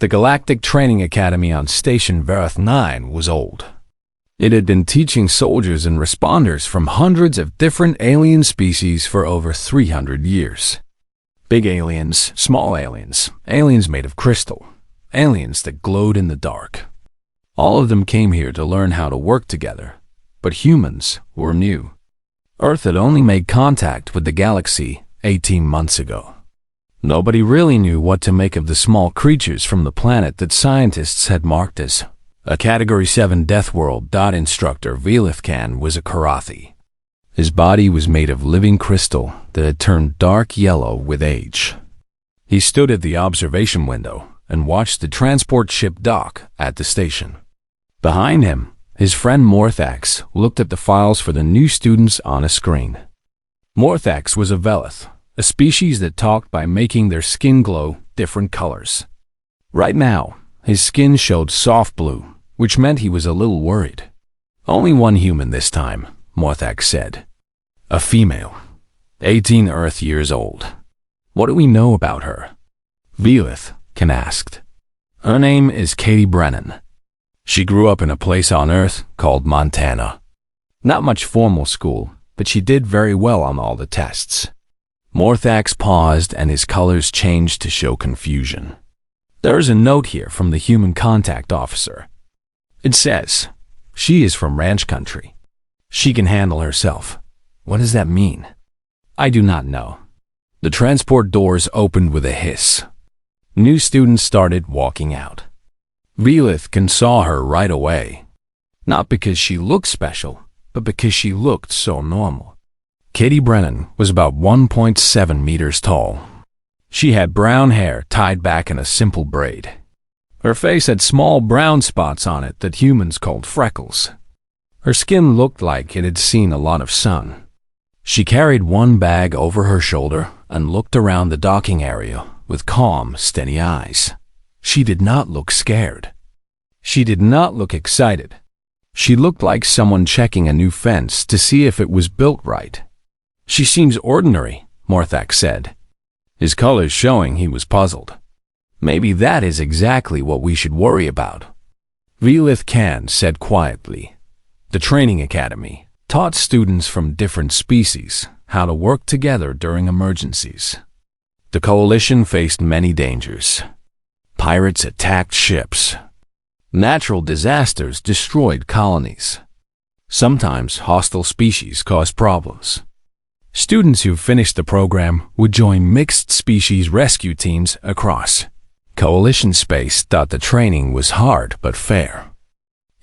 The Galactic Training Academy on Station Verith 9 was old. It had been teaching soldiers and responders from hundreds of different alien species for over 300 years. Big aliens, small aliens, aliens made of crystal, aliens that glowed in the dark. All of them came here to learn how to work together, but humans were new. Earth had only made contact with the galaxy 18 months ago. Nobody really knew what to make of the small creatures from the planet that scientists had marked as a Category 7 Deathworld. Instructor Velithcan was a Karathi. His body was made of living crystal that had turned dark yellow with age. He stood at the observation window and watched the transport ship dock at the station. Behind him, his friend Morthax looked at the files for the new students on a screen. Morthax was a Velith, a species that talked by making their skin glow different colors. Right now, his skin showed soft blue, which meant he was a little worried. Only one human this time, Morthax said. A female, 18 Earth years old. What do we know about her? Velithcan asked. Her name is Katie Brennan. She grew up in a place on Earth called Montana. Not much formal school, but she did very well on all the tests. Morthax paused and his colors changed to show confusion. There is a note here from the human contact officer. It says, she is from ranch country. She can handle herself. What does that mean? I do not know. The transport doors opened with a hiss. New students started walking out. Velithcan saw her right away. Not because she looked special, but because she looked so normal. Katie Brennan was about 1.7 meters tall. She had brown hair tied back in a simple braid. Her face had small brown spots on it that humans called freckles. Her skin looked like it had seen a lot of sun. She carried one bag over her shoulder and looked around the docking area with calm, steady eyes. She did not look scared. She did not look excited. She looked like someone checking a new fence to see if it was built right. She seems ordinary, Morthax said, his colors showing he was puzzled. Maybe that is exactly what we should worry about. Velithcan said quietly. The training academy taught students from different species how to work together during emergencies. The coalition faced many dangers. Pirates attacked ships. Natural disasters destroyed colonies. Sometimes hostile species caused problems. Students who finished the program would join mixed species rescue teams across coalition space. The training was hard but fair.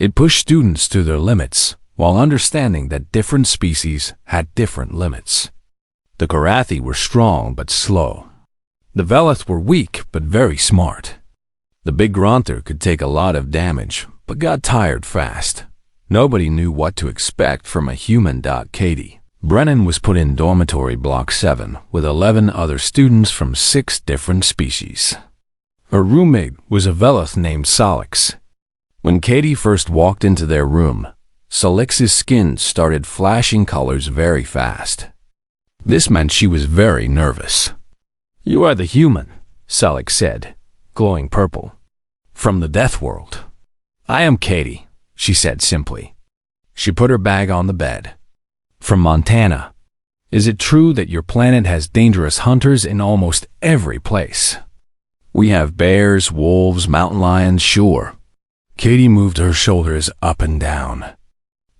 It pushed students to their limits while understanding that different species had different limits. The Karathi were strong but slow. The Velith were weak but very smart. The big Grunter could take a lot of damage but got tired fast. Nobody knew what to expect from a human. Katie Brennan was put in dormitory block 7 with 11 other students from 6 different species. Her roommate was a Velith named Solix. When Katie first walked into their room, Solix's skin started flashing colors very fast. This meant she was very nervous. You are the human, Solix said, glowing purple. From the Deathworld. I am Katie, she said simply. She put her bag on the bed. From Montana. Is it true that your planet has dangerous hunters in almost every place? We have bears, wolves, mountain lions, sure. Katie moved her shoulders up and down.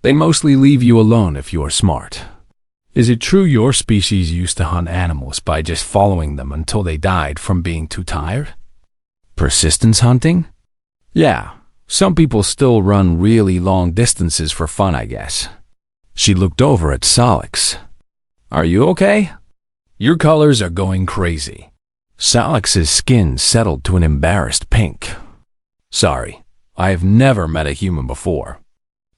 They mostly leave you alone if you are smart. Is it true your species used to hunt animals by just following them until they died from being too tired? Persistence hunting? Yeah, some people still run really long distances for fun, I guess. She looked over at Solix. Are you okay? Your colors are going crazy. Solix's skin settled to an embarrassed pink. Sorry, I have never met a human before.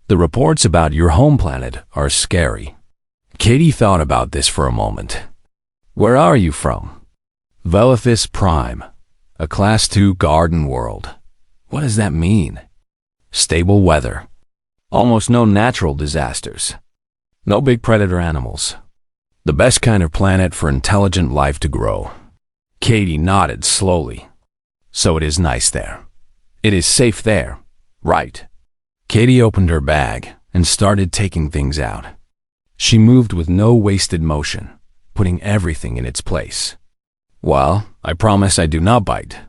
The reports about your home planet are scary. Katie thought about this for a moment. Where are you from? Velithis Prime, a Class 2 garden world. What does that mean? Stable weather. Almost no natural disasters. No big predator animals. The best kind of planet for intelligent life to grow. Katie nodded slowly. So it is nice there. It is safe there, right? Katie opened her bag and started taking things out. She moved with no wasted motion, putting everything in its place. Well, I promise I do not bite.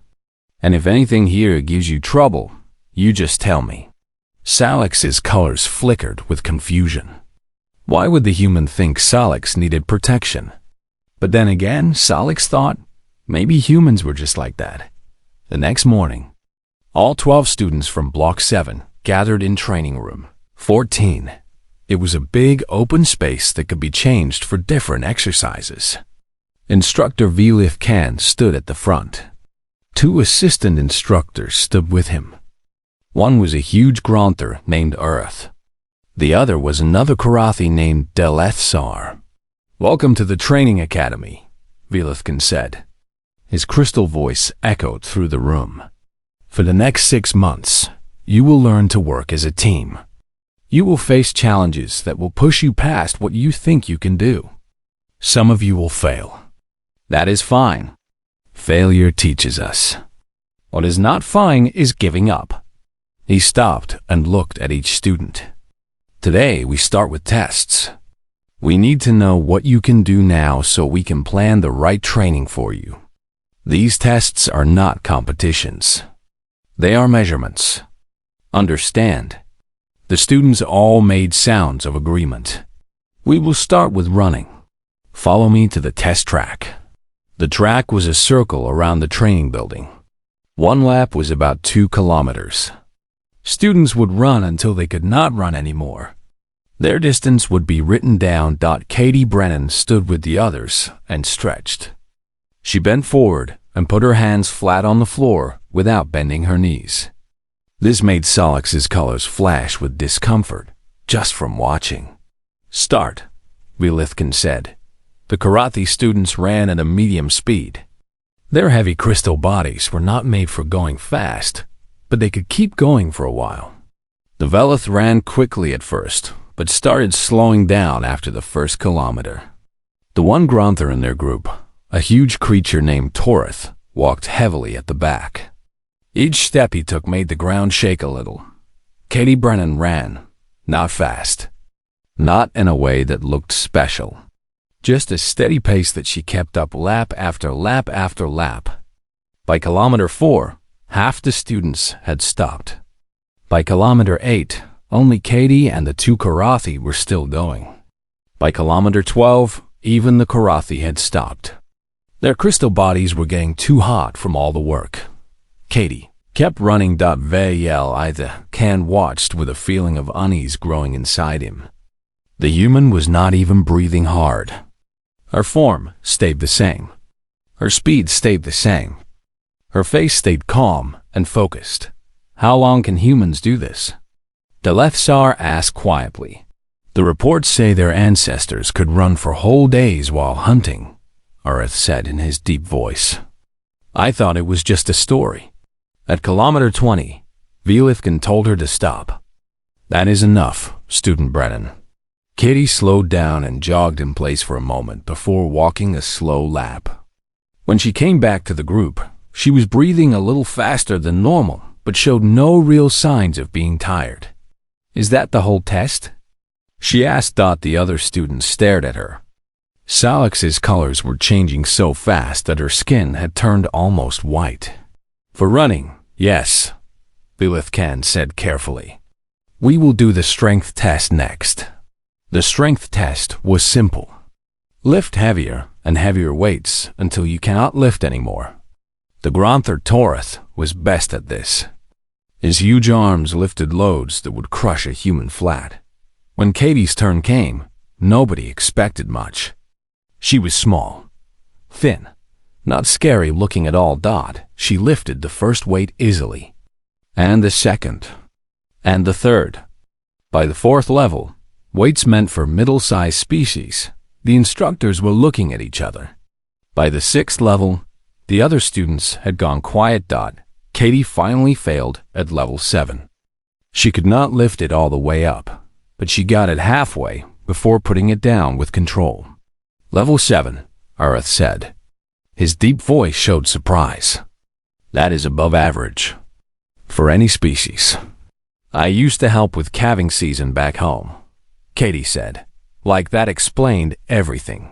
And if anything here gives you trouble, you just tell me. Salix's colors flickered with confusion. Why would the human think Salix needed protection? But then again, Salix thought maybe humans were just like that. The next morning, all 12 students from Block 7 gathered in Training Room 14. It was a big open space that could be changed for different exercises. Instructor Velith Khan stood at the front. 2 assistant instructors stood with him. One was a huge Gronther named Earth. The other was another Karathi named Delethsar. "Welcome to the Training Academy," Velithkin said. His crystal voice echoed through the room. "For the next 6 months, you will learn to work as a team. You will face challenges that will push you past what you think you can do. Some of you will fail. That is fine. Failure teaches us. What is not fine is giving up." He stopped and looked at each student. "Today we start with tests. We need to know what you can do now so we can plan the right training for you. These tests are not competitions. They are measurements. Understand?" The students all made sounds of agreement. "We will start with running. Follow me to the test track." The track was a circle around the training building. 1 lap was about 2 kilometers. Students would run until they could not run anymore. Their distance would be written down. Katie Brennan stood with the others and stretched. She bent forward and put her hands flat on the floor without bending her knees. This made Salix's colors flash with discomfort just from watching. "Start," Velithkin said. The Karathi students ran at a medium speed. Their heavy crystal bodies were not made for going fast, but they could keep going for a while. The Velith ran quickly at first, but started slowing down after the first kilometer. The one Gronther in their group, a huge creature named Torith, walked heavily at the back. Each step he took made the ground shake a little. Katie Brennan ran, not fast, not in a way that looked special, just a steady pace that she kept up lap after lap after lap. By kilometer 4, half the students had stopped. By kilometer 8, only Katie and the 2 Karathi were still going. By kilometer 12, even the Karathi had stopped. Their crystal bodies were getting too hot from all the work. Katie kept running. Velith Khan watched with a feeling of unease growing inside him. The human was not even breathing hard. Her form stayed the same. Her speed stayed the same. Her face stayed calm and focused. "How long can humans do this?" Delethsar asked quietly. "The reports say their ancestors could run for whole days while hunting," Earth said in his deep voice. "I thought it was just a story." At kilometer 20, Velithkin told her to stop. "That is enough, Student Brennan." Katie slowed down and jogged in place for a moment before walking a slow lap. When she came back to the group, she was breathing a little faster than normal, but showed no real signs of being tired. "Is that the whole test?" she asked. The other students stared at her. Salix's colors were changing so fast that her skin had turned almost white. "For running, yes," Velith Khan said carefully. "We will do the strength test next." The strength test was simple. Lift heavier and heavier weights until you cannot lift anymore. The Gronther Torith was best at this. His huge arms lifted loads that would crush a human flat. When Katie's turn came, nobody expected much. She was small, thin, not scary looking at all. She lifted the first weight easily, and the second, and the third. By the 4th level, weights meant for middle-sized species, the instructors were looking at each other. By the 6th level, the other students had gone quiet. Katie finally failed at level 7. She could not lift it all the way up, but she got it halfway before putting it down with control. "Level 7, Arath said. His deep voice showed surprise. That is above average for any species. I used to help with calving season back home, Katie said. Like that explained everything.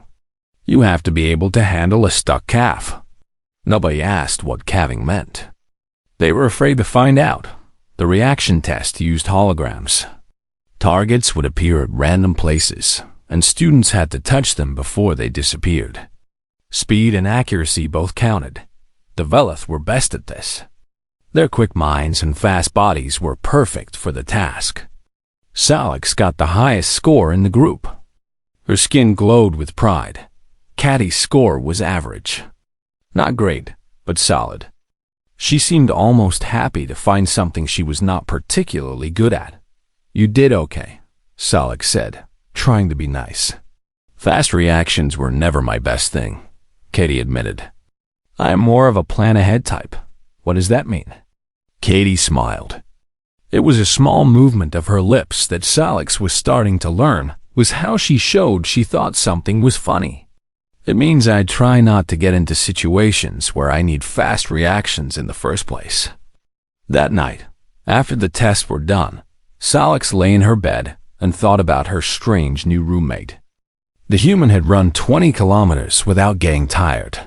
You have to be able to handle a stuck calf. Nobody asked what calving meant. They were afraid to find out. The reaction test used holograms. Targets would appear at random places, and students had to touch them before they disappeared. Speed and accuracy both counted. The Velith were best at this. Their quick minds and fast bodies were perfect for the task. Salix got the highest score in the group. Her skin glowed with pride. Caddy's score was average. Not great, but solid. She seemed almost happy to find something she was not particularly good at. You did okay, Salix said, trying to be nice. Fast reactions were never my best thing, Katie admitted. I am more of a plan-ahead type. What does that mean? Katie smiled. It was a small movement of her lips that Salix was starting to learn was how she showed she thought something was funny. It means I try not to get into situations where I need fast reactions in the first place. That night, after the tests were done, Salix lay in her bed and thought about her strange new roommate. The human had run 20 kilometers without getting tired.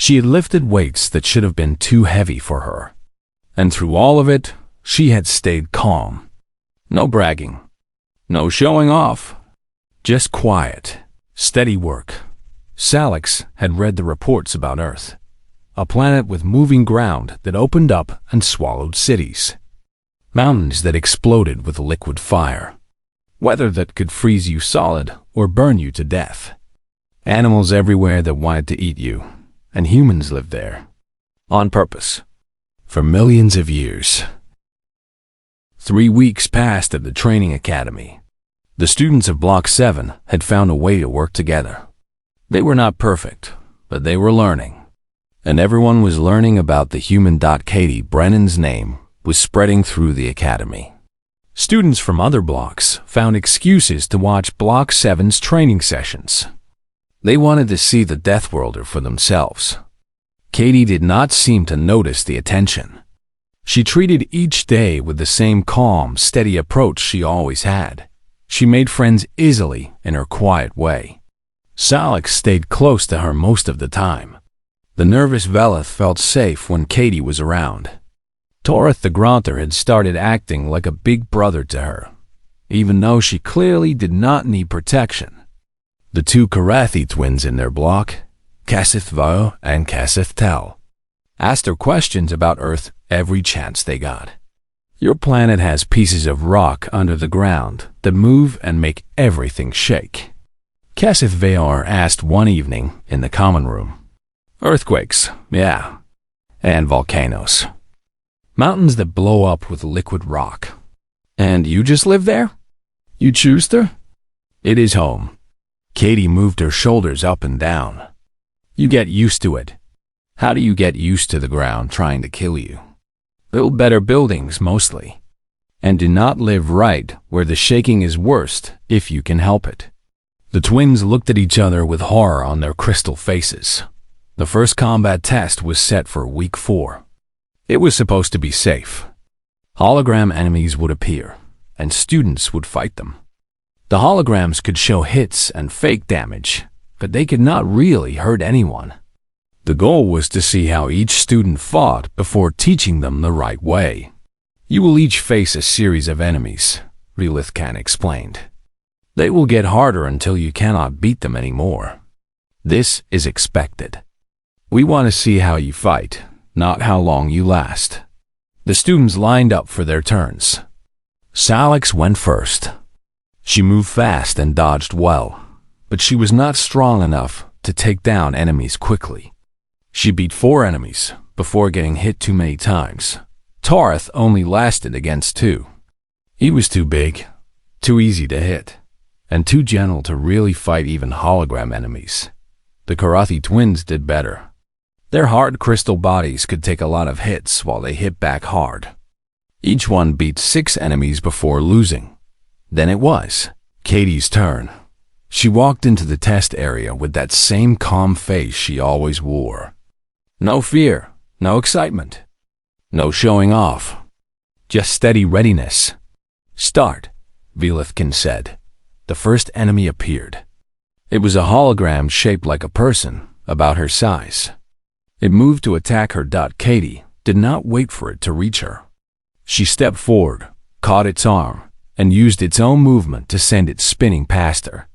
She had lifted weights that should have been too heavy for her. And through all of it, she had stayed calm. No bragging. No showing off. Just quiet, steady work. Salix had read the reports about Earth, a planet with moving ground that opened up and swallowed cities. Mountains that exploded with liquid fire. Weather that could freeze you solid or burn you to death. Animals everywhere that wanted to eat you, and humans lived there. On purpose. For millions of years. 3 weeks passed at the training academy. The students of Block 7 had found a way to work together. They were not perfect, but they were learning. And everyone was learning about the human. Katie Brennan's name was spreading through the academy. Students from other blocks found excuses to watch Block 7's training sessions. They wanted to see the Deathworlder for themselves. Katie did not seem to notice the attention. She treated each day with the same calm, steady approach she always had. She made friends easily in her quiet way. Salix stayed close to her most of the time. The nervous Velith felt safe when Katie was around. Torith the Grunter had started acting like a big brother to her, even though she clearly did not need protection. The two Karathi twins in their block, Cassith Vo and Cassith Tel, asked her questions about Earth every chance they got. Your planet has pieces of rock under the ground that move and make everything shake. Cassith Vaor asked one evening in the common room. Earthquakes, yeah, and volcanoes. Mountains that blow up with liquid rock. And you just live there? You choose to? It is home. Katie moved her shoulders up and down. You get used to it. How do you get used to the ground trying to kill you? Build better buildings, mostly. And do not live right where the shaking is worst if you can help it. The twins looked at each other with horror on their crystal faces. The first combat test was set for week 4. It was supposed to be safe. Hologram enemies would appear, and students would fight them. The holograms could show hits and fake damage, but they could not really hurt anyone. The goal was to see how each student fought before teaching them the right way. You will each face a series of enemies, Relithcan explained. They will get harder until you cannot beat them anymore. This is expected. We want to see how you fight, not how long you last. The students lined up for their turns. Salix went first. She moved fast and dodged well, but she was not strong enough to take down enemies quickly. She beat 4 enemies before getting hit too many times. Torith only lasted against 2. He was too big, too easy to hit, and too gentle to really fight even hologram enemies. The Karathi twins did better. Their hard crystal bodies could take a lot of hits while they hit back hard. Each one beat 6 enemies before losing. Then it was Katie's turn. She walked into the test area with that same calm face she always wore. No fear, No excitement. No showing off. Just steady readiness. Start, Velithkin said. The first enemy appeared. It was a hologram shaped like a person, about her size. It moved to attack her. Katie did not wait for it to reach her. She stepped forward, caught its arm, and used its own movement to send it spinning past her.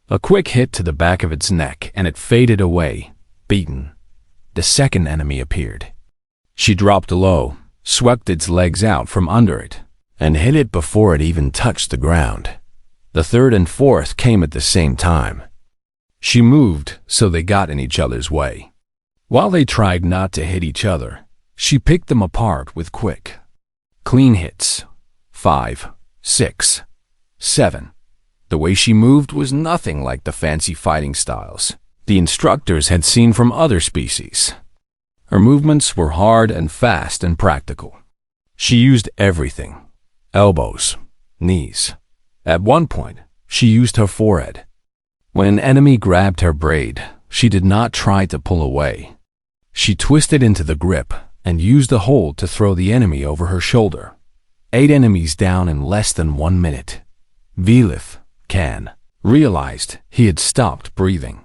A quick hit to the back of its neck and it faded away, beaten. The second enemy appeared. She dropped low, swept its legs out from under it, and hit it before it even touched the ground. The third and fourth came at the same time. She moved so they got in each other's way. While they tried not to hit each other, she picked them apart with quick, clean hits. 5, 6, 7. The way she moved was nothing like the fancy fighting styles the instructors had seen from other species. Her movements were hard and fast and practical. She used everything: elbows, knees. At one point, she used her forehead. When an enemy grabbed her braid, she did not try to pull away. She twisted into the grip and used the hold to throw the enemy over her shoulder. 8 enemies down in less than 1 minute. Velithkin realized he had stopped breathing.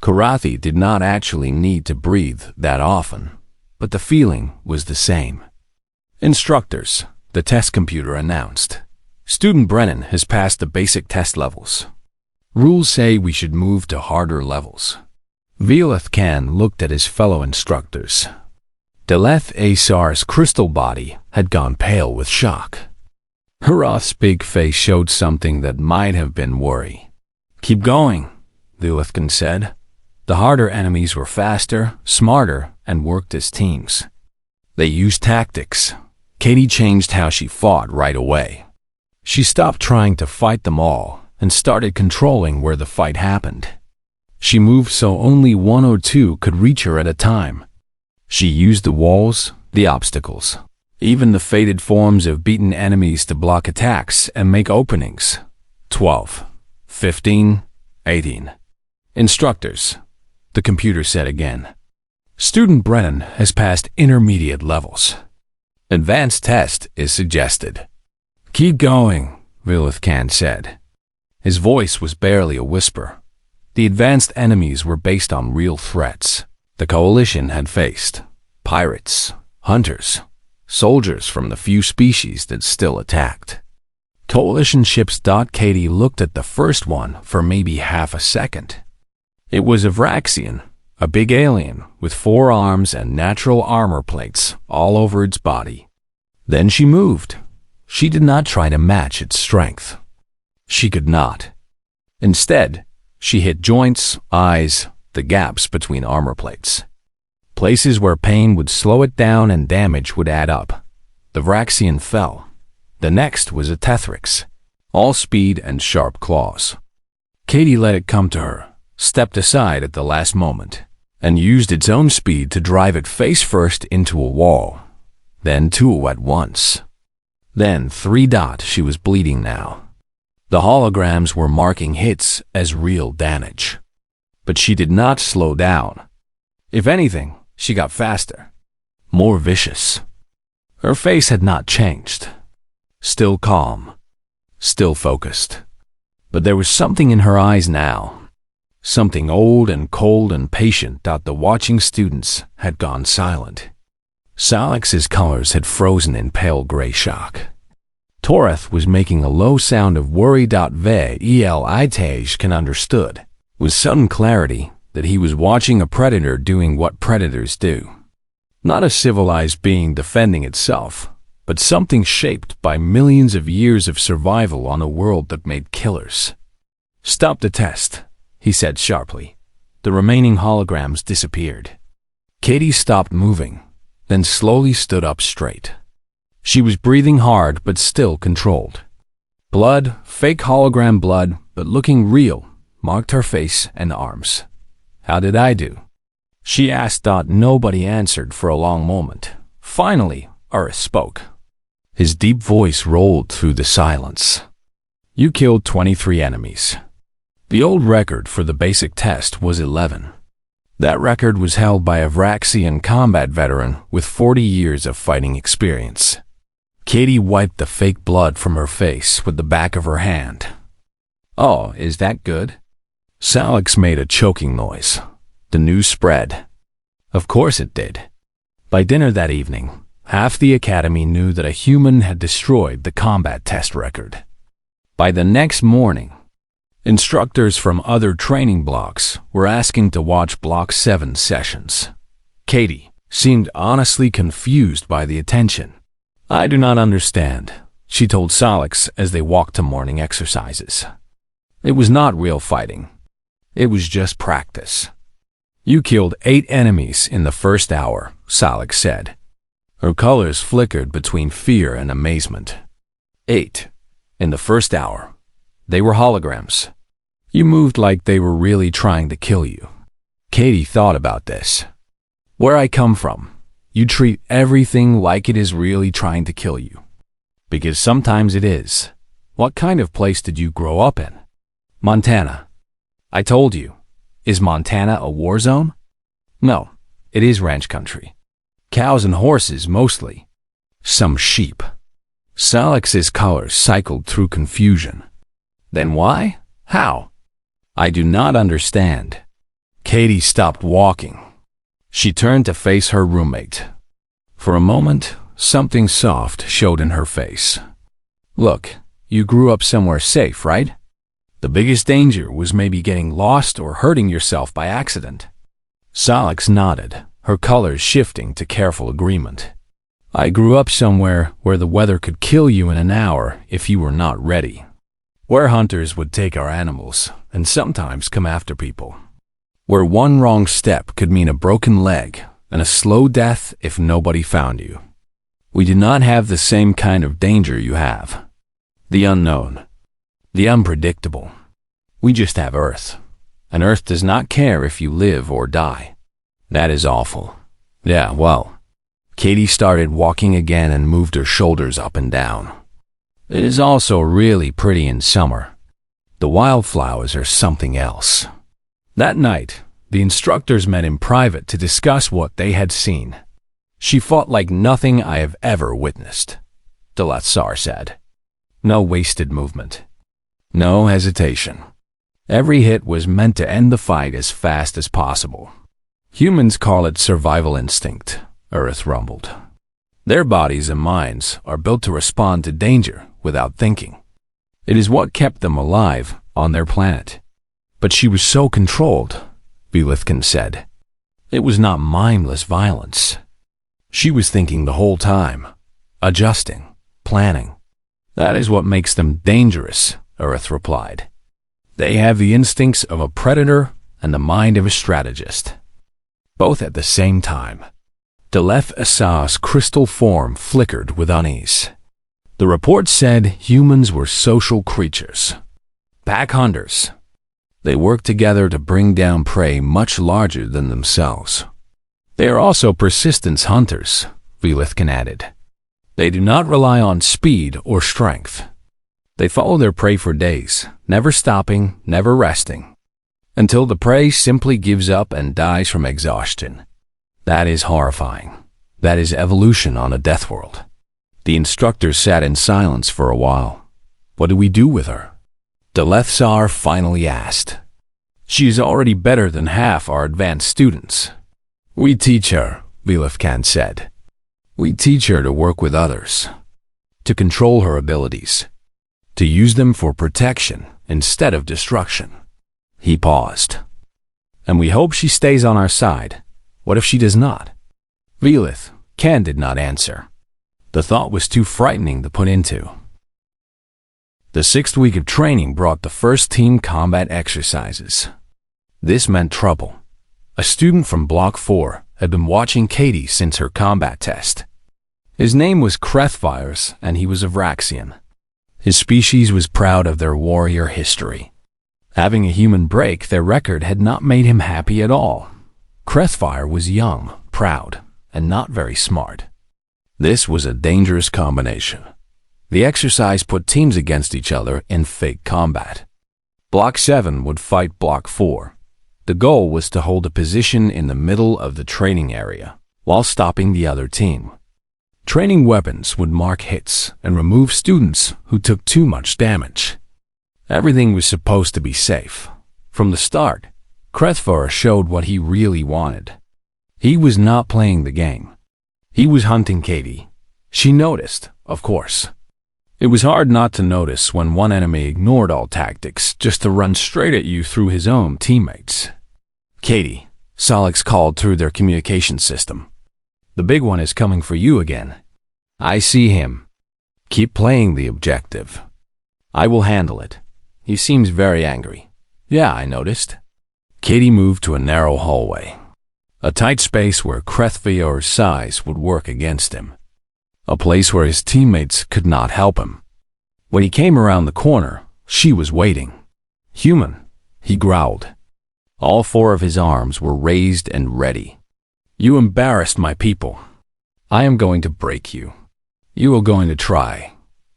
Karathi did not actually need to breathe that often, but the feeling was the same. Instructors, the test computer announced. Student Brennan has passed the basic test levels. Rules say we should move to harder levels. Velithkin looked at his fellow instructors. Deleth Asar's crystal body had gone pale with shock. Hurath's big face showed something that might have been worry. Keep going, Velithkin said. The harder enemies were faster, smarter, and worked as teams. They used tactics. Katie changed how she fought right away. She stopped trying to fight them all and started controlling where the fight happened. She moved so only 1 or 2 could reach her at a time. She used the walls, the obstacles, even the faded forms of beaten enemies to block attacks and make openings. 12, 15, 18. Instructors, the computer said again. Student Brennan has passed intermediate levels. Advanced test is suggested. Keep going, Velithkin said. His voice was barely a whisper. The advanced enemies were based on real threats the Coalition had faced: pirates, hunters, soldiers from the few species that still attacked. Coalition ships. Katie looked at the first one for maybe half a second. It was a Vraxian, a big alien with 4 arms and natural armor plates all over its body. Then she moved. She did not try to match its strength. She could not. Instead, she hit joints, eyes, the gaps between armor plates. Places where pain would slow it down and damage would add up. The Vraxian fell. The next was a Tethrix, all speed and sharp claws. Katie let it come to her, stepped aside at the last moment, and used its own speed to drive it face first into a wall, then 2 at once. Then 3. She was bleeding now. The holograms were marking hits as real damage. But she did not slow down. If anything, she got faster, more vicious. Her face had not changed. Still calm, still focused. But there was something in her eyes now. Something old and cold and patient. The watching students had gone silent. Salix's colors had frozen in pale gray shock. Toreth was making a low sound of worry. Velithkin understood, with sudden clarity, that he was watching a predator doing what predators do. Not a civilized being defending itself, but something shaped by millions of years of survival on a world that made killers. Stop the test, he said sharply. The remaining holograms disappeared. Katie stopped moving, then slowly stood up straight. She was breathing hard but still controlled. Blood, fake hologram blood, but looking real, marked her face and arms. How did I do? She asked. Nobody answered for a long moment. Finally, Urith spoke. His deep voice rolled through the silence. You killed 23 enemies. The old record for the basic test was 11. That record was held by a Vraxian combat veteran with 40 years of fighting experience. Katie wiped the fake blood from her face with the back of her hand. "Oh, is that good?" Salix made a choking noise. The news spread. Of course it did. By dinner that evening, half the academy knew that a human had destroyed the combat test record. By the next morning, instructors from other training blocks were asking to watch Block 7 sessions. Katie seemed honestly confused by the attention. "I do not understand," she told Salix as they walked to morning exercises. "It was not real fighting. It was just practice." "You killed 8 enemies in the first hour," Salix said. Her colors flickered between fear and amazement. 8. In the first hour. They were holograms. You moved like they were really trying to kill you. Katie thought about this. "Where I come from, you treat everything like it is really trying to kill you. Because sometimes it is." "What kind of place did you grow up in?" "Montana." "I told you. Is Montana a war zone?" "No, it is ranch country. Cows and horses mostly. Some sheep." Salix's colors cycled through confusion. "Then why? How?" "I do not understand." Katie stopped walking. She turned to face her roommate. For a moment, something soft showed in her face. "Look, you grew up somewhere safe, right? The biggest danger was maybe getting lost or hurting yourself by accident." Salix nodded, her colors shifting to careful agreement. "I grew up somewhere where the weather could kill you in an hour if you were not ready. Where hunters would take our animals and sometimes come after people. Where one wrong step could mean a broken leg and a slow death if nobody found you. We do not have the same kind of danger you have. The unknown. The unpredictable. We just have Earth. And Earth does not care if you live or die. That is awful." "Yeah, well." Katie started walking again and moved her shoulders up and down. "It is also really pretty in summer. The wildflowers are something else." That night, the instructors met in private to discuss what they had seen. "She fought like nothing I have ever witnessed," Delatsar said. "No wasted movement. No hesitation. Every hit was meant to end the fight as fast as possible. Humans call it survival instinct," Earth rumbled. "Their bodies and minds are built to respond to danger without thinking. It is what kept them alive on their planet." "But she was so controlled," Belithkin said. "It was not mindless violence. She was thinking the whole time, adjusting, planning." "That is what makes them dangerous," Earth replied. "They have the instincts of a predator and the mind of a strategist. Both at the same time." Delef Assah's crystal form flickered with unease. The report said humans were social creatures. Pack hunters. They work together to bring down prey much larger than themselves. "They are also persistence hunters," Belithkin added. "They do not rely on speed or strength. They follow their prey for days, never stopping, never resting, until the prey simply gives up and dies from exhaustion. That is horrifying. That is evolution on a death world." The instructors sat in silence for a while. "What do we do with her?" Delethsar finally asked. "She is already better than half our advanced students." "We teach her," Belithkin said. "We teach her to work with others, to control her abilities, to use them for protection instead of destruction." He paused. "And we hope she stays on our side. What if she does not?" Belithkin did not answer. The thought was too frightening to put into. The 6th week of training brought the first team combat exercises. This meant trouble. A student from Block 4 had been watching Katie since her combat test. His name was Krethvirus, and he was a Vraxian. His species was proud of their warrior history. Having a human break their record had not made him happy at all. Krethfire was young, proud, and not very smart. This was a dangerous combination. The exercise put teams against each other in fake combat. Block 7 would fight Block 4. The goal was to hold a position in the middle of the training area while stopping the other team. Training weapons would mark hits and remove students who took too much damage. Everything was supposed to be safe. From the start, Krethvar showed what he really wanted. He was not playing the game. He was hunting Katie. She noticed, of course. It was hard not to notice when one enemy ignored all tactics just to run straight at you through his own teammates. "Katie," Solix called through their communication system. "The big one is coming for you again." "I see him. Keep playing the objective. I will handle it. He seems very angry." "Yeah, I noticed." Katie moved to a narrow hallway, a tight space where Krethvar's size would work against him, a place where his teammates could not help him. When he came around the corner, she was waiting. "Human," he growled. All four of his arms were raised and ready. "You embarrassed my people. I am going to break you." "You are going to try,"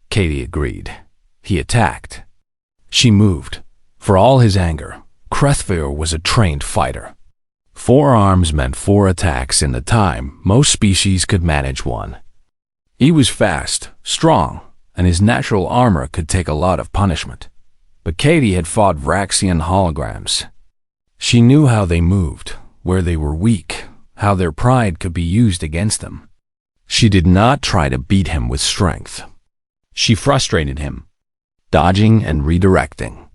Katie agreed. He attacked. She moved. For all his anger, Krethvar was a trained fighter. 4 arms meant 4 attacks in the time most species could manage one. He was fast, strong, and his natural armor could take a lot of punishment. But Katie had fought Vraxian holograms. She knew how they moved, where they were weak, how their pride could be used against them. She did not try to beat him with strength. She frustrated him, dodging and redirecting,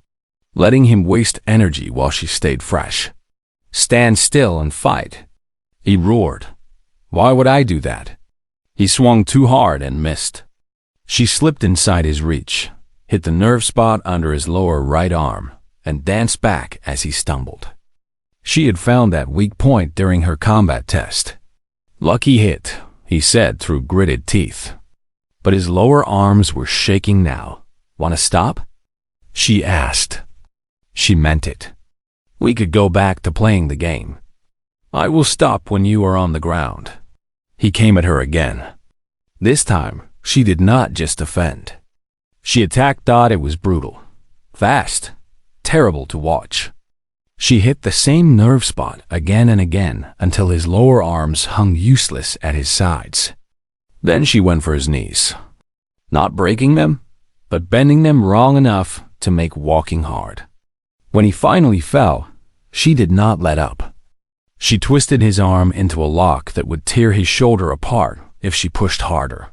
letting him waste energy while she stayed fresh. "Stand still and fight," he roared. "Why would I do that?" He swung too hard and missed. She slipped inside his reach, hit the nerve spot under his lower right arm, and danced back as he stumbled. She had found that weak point during her combat test. "Lucky hit," he said through gritted teeth. But his lower arms were shaking now. "Want to stop?" she asked. She meant it. "We could go back to playing the game. I will stop when you are on the ground." He came at her again. This time, she did not just defend. She attacked. It was brutal, fast, terrible to watch. She hit the same nerve spot again and again until his lower arms hung useless at his sides. Then she went for his knees, not breaking them, but bending them wrong enough to make walking hard. When he finally fell, she did not let up. She twisted his arm into a lock that would tear his shoulder apart if she pushed harder.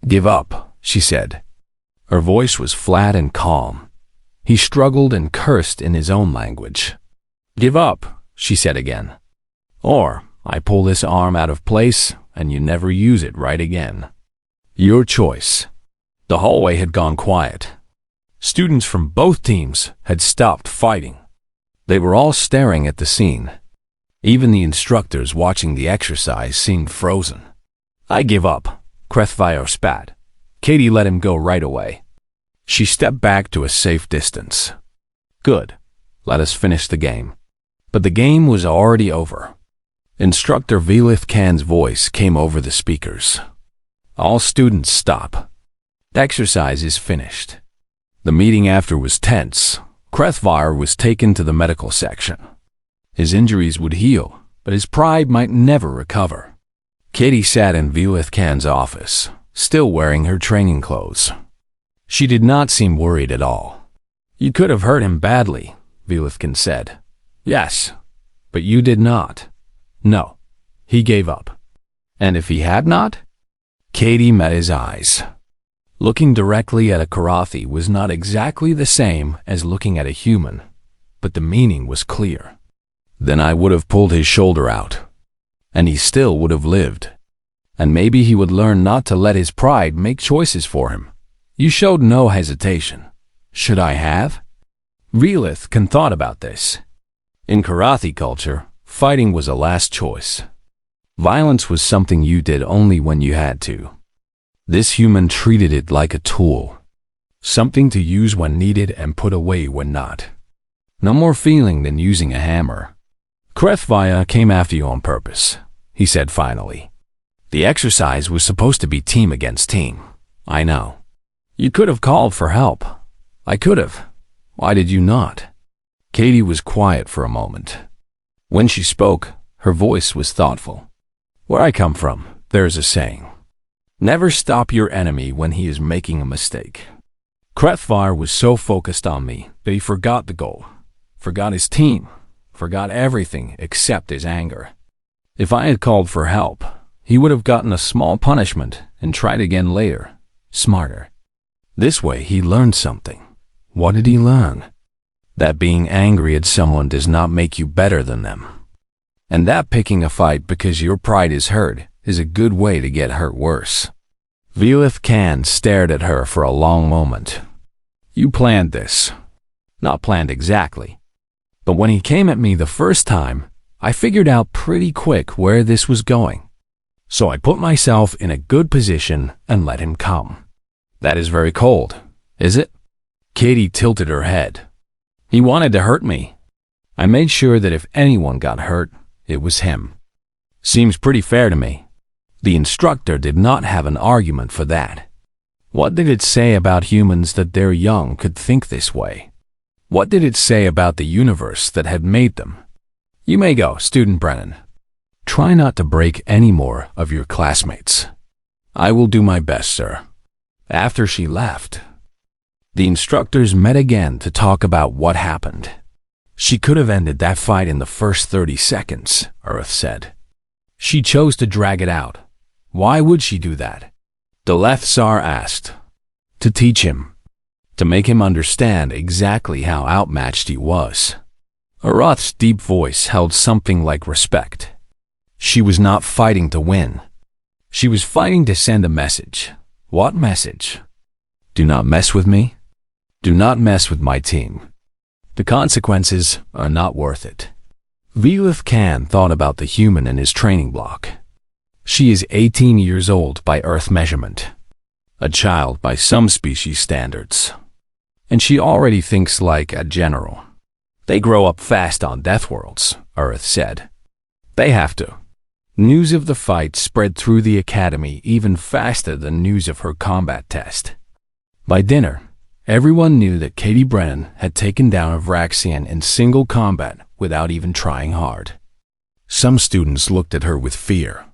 "Give up," she said. Her voice was flat and calm. He struggled and cursed in his own language. "Give up," she said again. "Or I pull this arm out of place and you never use it right again. Your choice." The hallway had gone quiet. Students from both teams had stopped fighting. They were all staring at the scene. Even the instructors watching the exercise seemed frozen. "I give up," Krethvar spat. Katie let him go right away. She stepped back to a safe distance. "Good. Let us finish the game." But the game was already over. Instructor Velith Khan's voice came over the speakers. "All students stop. The exercise is finished." The meeting after was tense. Krethvar was taken to the medical section. His injuries would heal, but his pride might never recover. Katie sat in Velith Khan's office, still wearing her training clothes. She did not seem worried at all. "You could have hurt him badly," Velith Khan said. "Yes, but you did not." "No, he gave up." "And if he had not?" Katie met his eyes. Looking directly at a Karathi was not exactly the same as looking at a human, but the meaning was clear. "Then I would have pulled his shoulder out, and he still would have lived. And maybe he would learn not to let his pride make choices for him. You showed no hesitation. Should I have?" Velith Khan thought about this. In Karathi culture, fighting was a last choice. Violence was something you did only when you had to. This human treated it like a tool, something to use when needed and put away when not. No more feeling than using a hammer. "Krethvar came after you on purpose," he said finally. "The exercise was supposed to be team against team. I know. You could have called for help. I could have. Why did you not?" Katie was quiet for a moment. When she spoke, her voice was thoughtful. Where I come from, there's a saying. Never stop your enemy when he is making a mistake. Krethvar was so focused on me that he forgot the goal, forgot his team, forgot everything except his anger. If I had called for help, he would have gotten a small punishment and tried again later, smarter. This way he learned something. What did he learn? That being angry at someone does not make you better than them. And that picking a fight because your pride is hurt is a good way to get hurt worse. Velith Khan stared at her for a long moment. You planned this. Not planned exactly. But when he came at me the first time, I figured out pretty quick where this was going. So I put myself in a good position and let him come. That is very cold, is it? Katie tilted her head. He wanted to hurt me. I made sure that if anyone got hurt, it was him. Seems pretty fair to me. The instructor did not have an argument for that. What did it say about humans that their young could think this way? What did it say about the universe that had made them? You may go, Student Brennan. Try not to break any more of your classmates. I will do my best, sir. After she left, the instructors met again to talk about what happened. She could have ended that fight in the first 30 seconds, Earth said. She chose to drag it out. Why would she do that? Delethzar asked. To teach him. To make him understand exactly how outmatched he was. Arath's deep voice held something like respect. She was not fighting to win. She was fighting to send a message. What message? Do not mess with me. Do not mess with my team. The consequences are not worth it. Velith Khan thought about the human in his training block. She is 18 years old by Earth measurement. A child by some species standards. And she already thinks like a general. They grow up fast on Deathworlds, Earth said. They have to. News of the fight spread through the academy even faster than news of her combat test. By dinner, everyone knew that Katie Brennan had taken down a Vraxian in single combat without even trying hard. Some students looked at her with fear.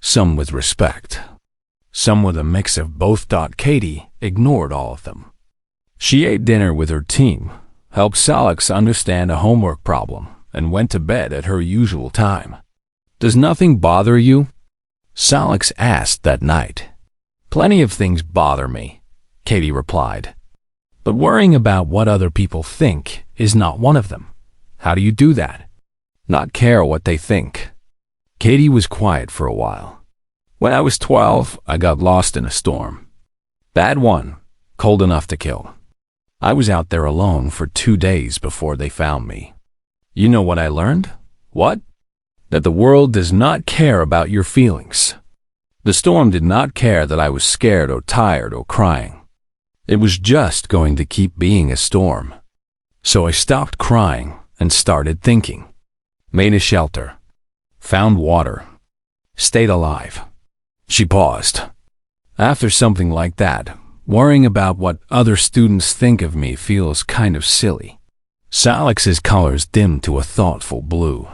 Some with respect. Some with a mix of both. Katie ignored all of them. She ate dinner with her team, helped Salix understand a homework problem, and went to bed at her usual time. Does nothing bother you? Salix asked that night. Plenty of things bother me, Katie replied. But worrying about what other people think is not one of them. How do you do that? Not care what they think. Katie was quiet for a while. When I was 12, I got lost in a storm. Bad one, cold enough to kill. I was out there alone for 2 days before they found me. You know what I learned? What? That the world does not care about your feelings. The storm did not care that I was scared or tired or crying. It was just going to keep being a storm. So I stopped crying and started thinking. Made a shelter. Found water. Stayed alive. She paused. After something like that, worrying about what other students think of me feels kind of silly. Salix's colors dimmed to a thoughtful blue.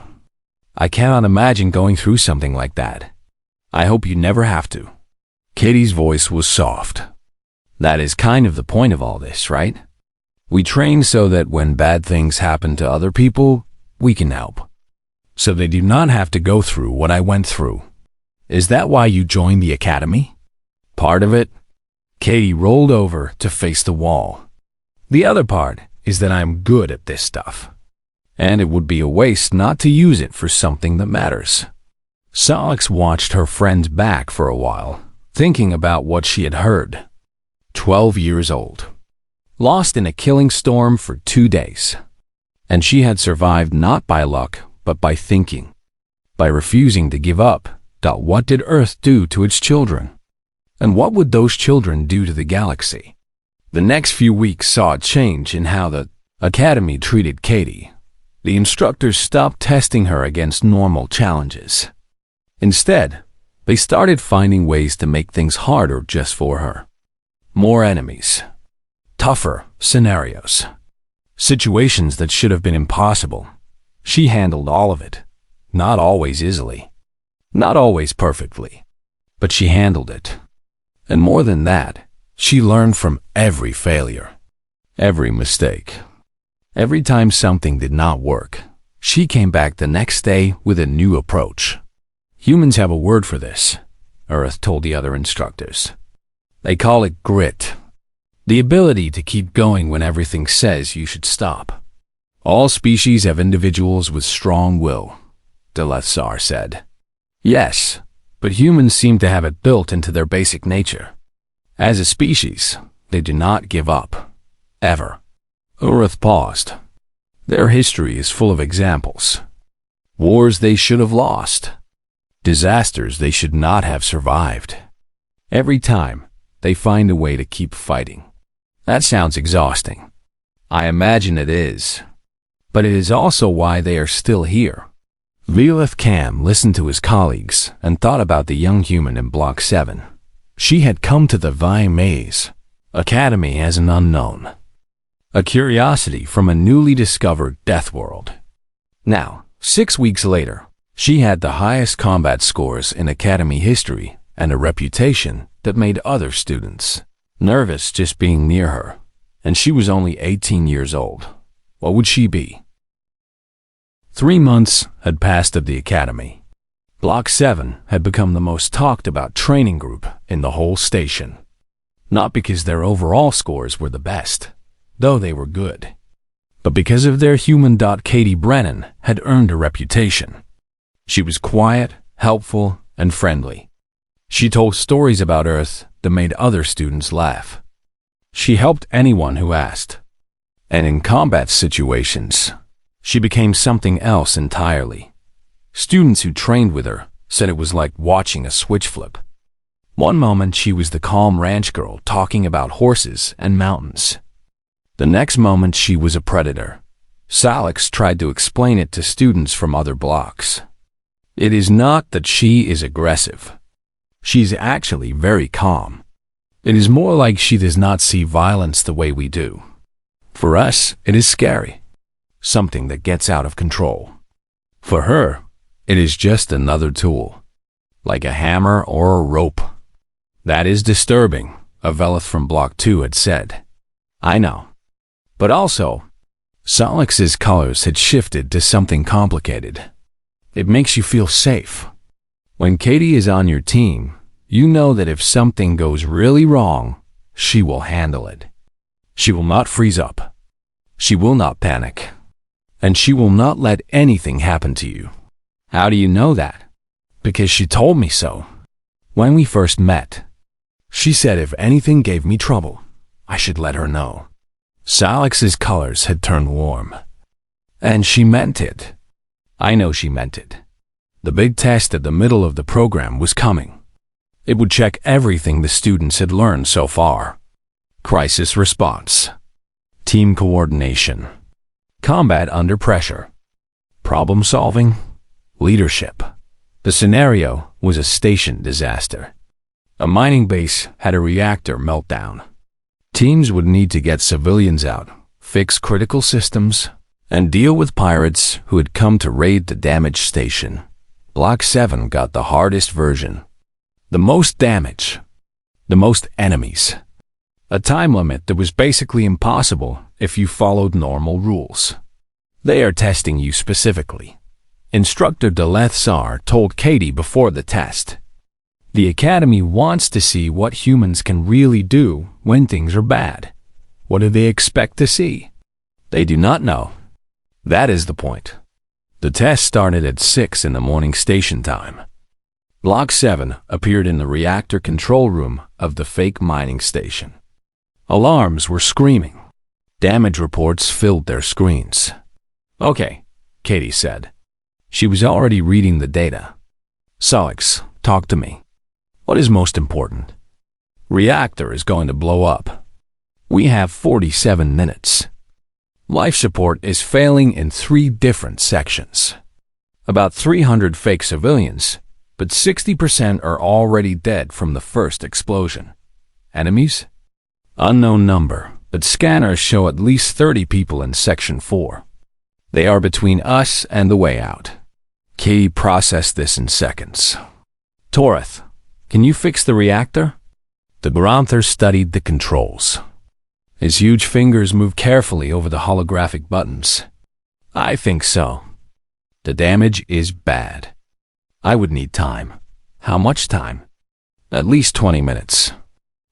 I cannot imagine going through something like that. I hope you never have to. Katie's voice was soft. That is kind of the point of all this, right? We train so that when bad things happen to other people, we can help. So they do not have to go through what I went through. Is that why you joined the academy? Part of it. Katie rolled over to face the wall. The other part is that I'm good at this stuff. And it would be a waste not to use it for something that matters. Salix watched her friend's back for a while, thinking about what she had heard. 12 years old. Lost in a killing storm for 2 days. And she had survived not by luck, but by thinking. By refusing to give up. What did Earth do to its children? And what would those children do to the galaxy? The next few weeks saw a change in how the academy treated Katie. The instructors stopped testing her against normal challenges. Instead, they started finding ways to make things harder just for her. More enemies. Tougher scenarios. Situations that should have been impossible. She handled all of it, not always easily, not always perfectly, but she handled it. And more than that, she learned from every failure, every mistake. Every time something did not work, she came back the next day with a new approach. Humans have a word for this, Earth told the other instructors. They call it grit. The ability to keep going when everything says you should stop. All species have individuals with strong will, Deathworlder said. Yes, but humans seem to have it built into their basic nature. As a species, they do not give up. Ever. Earth paused. Their history is full of examples. Wars they should have lost. Disasters they should not have survived. Every time, they find a way to keep fighting. That sounds exhausting. I imagine it is. But it is also why they are still here. Velith Cam listened to his colleagues and thought about the young human in Block 7. She had come to the Vine Maze Academy as an unknown. A curiosity from a newly discovered Deathworld. Now, 6 weeks later, she had the highest combat scores in Academy history and a reputation that made other students nervous just being near her. And she was only 18 years old. What would she be? 3 months had passed at the Academy. Block 7 had become the most talked about training group in the whole station. Not because their overall scores were the best, though they were good, but because of their human. Katie Brennan had earned a reputation. She was quiet, helpful, and friendly. She told stories about Earth that made other students laugh. She helped anyone who asked. And in combat situations, she became something else entirely. Students who trained with her said it was like watching a switch flip. One moment she was the calm ranch girl talking about horses and mountains. The next moment she was a predator. Salix tried to explain it to students from other blocks. It is not that she is aggressive. She's actually very calm. It is more like she does not see violence the way we do. For us, it is scary. Something that gets out of control. For her, it is just another tool, like a hammer or a rope. That is disturbing, a Velith from Block 2 had said. I know. But also, Salix's colors had shifted to something complicated. It makes you feel safe. When Katie is on your team, you know that if something goes really wrong, she will handle it. She will not freeze up. She will not panic. And she will not let anything happen to you. How do you know that? Because she told me so. When we first met, she said if anything gave me trouble, I should let her know. Salix's colors had turned warm. And she meant it. I know she meant it. The big test at the middle of the program was coming. It would check everything the students had learned so far. Crisis response. Team coordination. Combat under pressure. Problem solving. Leadership. The scenario was a station disaster. A mining base had a reactor meltdown. Teams would need to get civilians out, fix critical systems, and deal with pirates who had come to raid the damaged station. Block 7 got the hardest version. The most damage. The most enemies. A time limit that was basically impossible if you followed normal rules. They are testing you specifically. Instructor Deathworlder told Katie before the test. The Academy wants to see what humans can really do when things are bad. What do they expect to see? They do not know. That is the point. The test started at 6 in the morning station time. Block 7 appeared in the reactor control room of the fake mining station. Alarms were screaming. Damage reports filled their screens. Okay, Katie said. She was already reading the data. Salix, talk to me. What is most important? Reactor is going to blow up. We have 47 minutes. Life support is failing in 3 different sections. About 300 fake civilians, but 60% are already dead from the first explosion. Enemies? Unknown number, but scanners show at least 30 people in Section 4. They are between us and the way out. Katie processed this in seconds. Torith, can you fix the reactor? The Granther studied the controls. His huge fingers moved carefully over the holographic buttons. I think so. The damage is bad. I would need time. How much time? At least 20 minutes.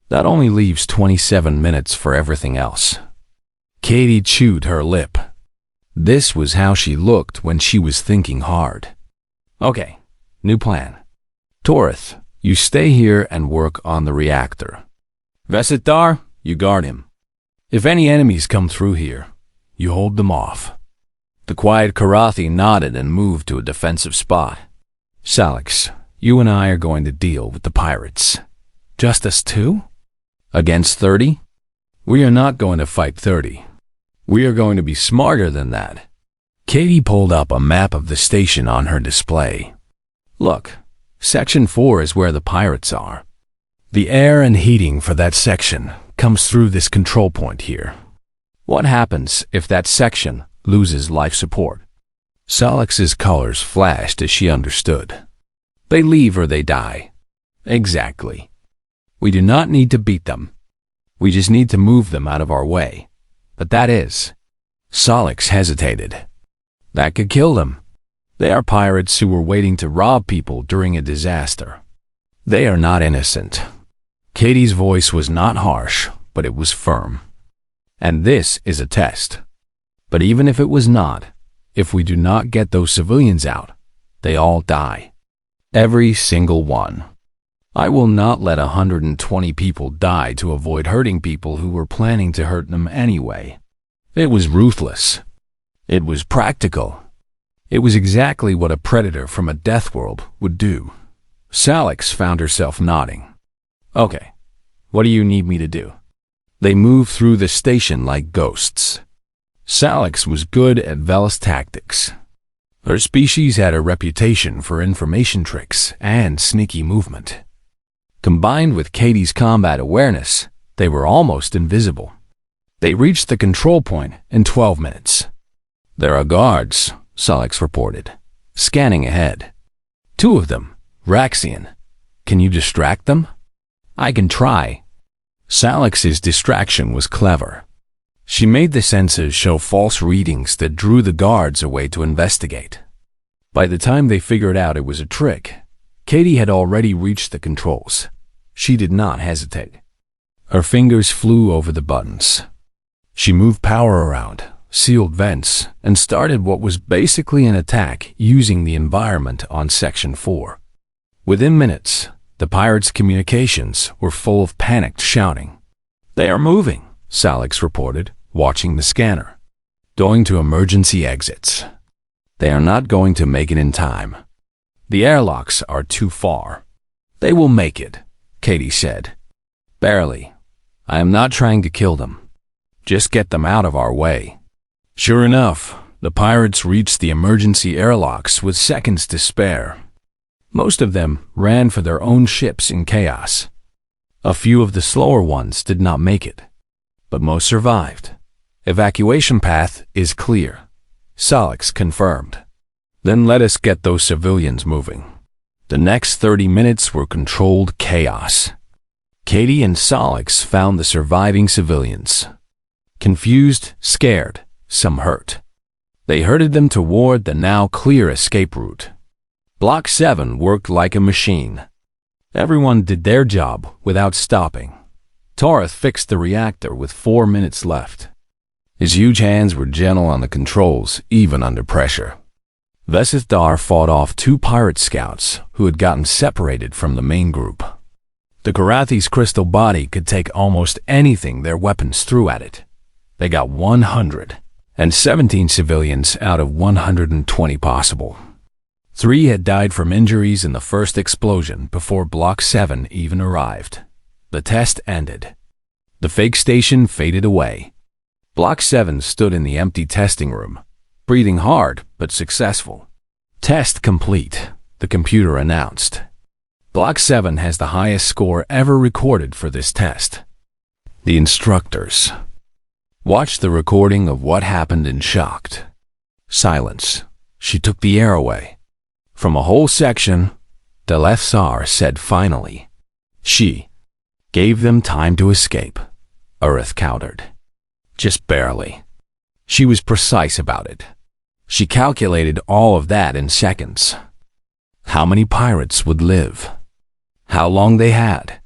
That only leaves 27 minutes for everything else. Katie chewed her lip. This was how she looked when she was thinking hard. Okay, new plan. Torith, you stay here and work on the reactor. Vesitar, you guard him. If any enemies come through here, you hold them off. The quiet Karathi nodded and moved to a defensive spot. Salix, you and I are going to deal with the pirates. Just us two? Against 30? We are not going to fight 30. We are going to be smarter than that. Katie pulled up a map of the station on her display. Look, Section 4 is where the pirates are. The air and heating for that section comes through this control point here. What happens if that section loses life support? Salix's colors flashed as she understood. They leave or they die. Exactly. We do not need to beat them. We just need to move them out of our way. But that is. Salix hesitated. That could kill them. They are pirates who were waiting to rob people during a disaster. They are not innocent. Katie's voice was not harsh, but it was firm. And this is a test. But even if it was not, if we do not get those civilians out, they all die. Every single one. I will not let 120 people die to avoid hurting people who were planning to hurt them anyway. It was ruthless. It was practical. It was exactly what a predator from a death world would do. Salix found herself nodding. Okay, what do you need me to do? They moved through the station like ghosts. Salix was good at Velis tactics. Her species had a reputation for information tricks and sneaky movement. Combined with Katie's combat awareness, they were almost invisible. They reached the control point in 12 minutes. There are guards, Salix reported, scanning ahead. 2 of them, Raxian. Can you distract them? I can try. Salix's distraction was clever. She made the sensors show false readings that drew the guards away to investigate. By the time they figured out it was a trick, Katie had already reached the controls. She did not hesitate. Her fingers flew over the buttons. She moved power around, sealed vents, and started what was basically an attack using the environment on Section 4. Within minutes, the pirates' communications were full of panicked shouting. They are moving, Salix reported, watching the scanner. Going to emergency exits. They are not going to make it in time. The airlocks are too far. They will make it, Katie said. Barely. I am not trying to kill them. Just get them out of our way. Sure enough, the pirates reached the emergency airlocks with seconds to spare. Most of them ran for their own ships in chaos. A few of the slower ones did not make it, but most survived. Evacuation path is clear, Salix confirmed. Then let us get those civilians moving. The next 30 minutes were controlled chaos. Katie and Salix found the surviving civilians. Confused, scared, some hurt. They herded them toward the now clear escape route. Block 7 worked like a machine. Everyone did their job without stopping. Torith fixed the reactor with 4 minutes left. His huge hands were gentle on the controls, even under pressure. Vesithar fought off 2 pirate scouts who had gotten separated from the main group. The Karathi's crystal body could take almost anything their weapons threw at it. They got 117 civilians out of 120 possible. 3 had died from injuries in the first explosion before Block 7 even arrived. The test ended. The fake station faded away. Block 7 stood in the empty testing room, breathing hard but successful. Test complete, the computer announced. Block 7 has the highest score ever recorded for this test. The instructors watched the recording of what happened and shocked. Silence. She took the air away. From a whole section, the Lefsar said finally. She gave them time to escape. Earth countered. Just barely. She was precise about it. She calculated all of that in seconds. How many pirates would live? How long they had?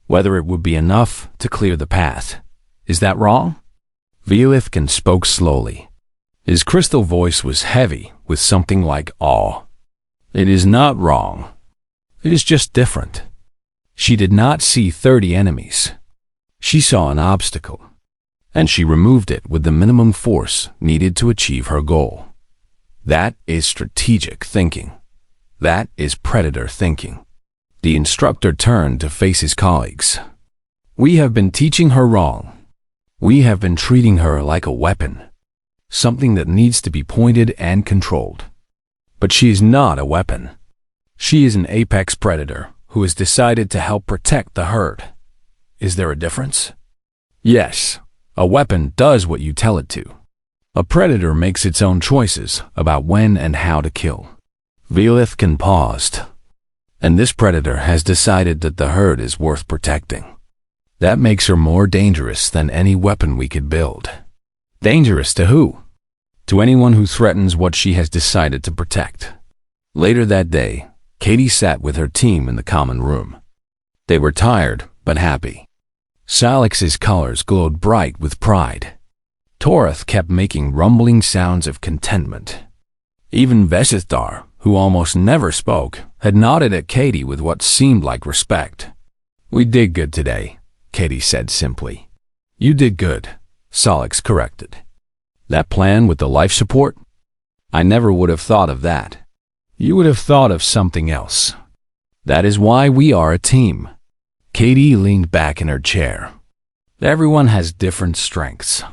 Whether it would be enough to clear the path. Is that wrong? Velithkin spoke slowly. His crystal voice was heavy with something like awe. It is not wrong. It is just different. She did not see 30 enemies. She saw an obstacle, and she removed it with the minimum force needed to achieve her goal. That is strategic thinking. That is predator thinking. The instructor turned to face his colleagues. We have been teaching her wrong. We have been treating her like a weapon, something that needs to be pointed and controlled. But she is not a weapon. She is an apex predator who has decided to help protect the herd. Is there a difference? Yes, a weapon does what you tell it to. A predator makes its own choices about when and how to kill. Velithkin paused. And this predator has decided that the herd is worth protecting. That makes her more dangerous than any weapon we could build. Dangerous to who? To anyone who threatens what she has decided to protect. Later that day, Katie sat with her team in the common room. They were tired, but happy. Salix's colors glowed bright with pride. Torath kept making rumbling sounds of contentment. Even Vesithar, who almost never spoke, had nodded at Katie with what seemed like respect. We did good today, Katie said simply. You did good, Salix corrected. That plan with the life support? I never would have thought of that. You would have thought of something else. That is why we are a team. Katie leaned back in her chair. Everyone has different strengths.